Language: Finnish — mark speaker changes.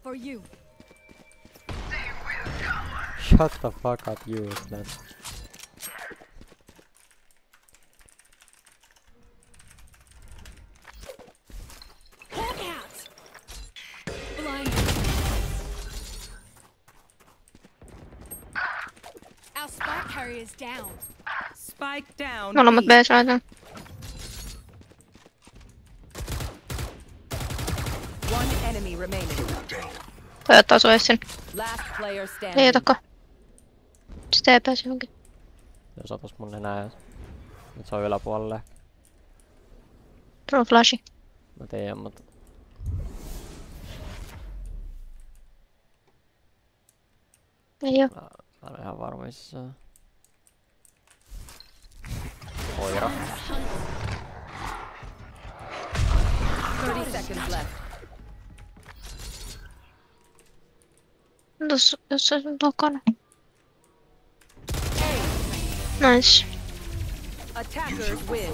Speaker 1: for you.
Speaker 2: Shut the fuck up, useless.
Speaker 1: Hawk out. Blind. Our spike carrier's down.
Speaker 3: Spike down.
Speaker 4: Molemmat
Speaker 3: B.
Speaker 4: B saadaan.
Speaker 3: One enemy remaining.
Speaker 4: Pojat osuu ensin.
Speaker 3: Last player
Speaker 4: Ei
Speaker 3: standing.
Speaker 4: otako. Sitä ei pääse johonkin.
Speaker 2: Jos otas mun nenää. Nyt se on yläpuolelle.
Speaker 4: Throw flashi.
Speaker 2: Mä tiedän, mutta...
Speaker 4: Ei oo.
Speaker 2: Mä en ole ihan varma missä se on. Koira.
Speaker 3: 30 seconds left.
Speaker 4: Tossa jossain sun takana. Nice.
Speaker 3: Attackers win.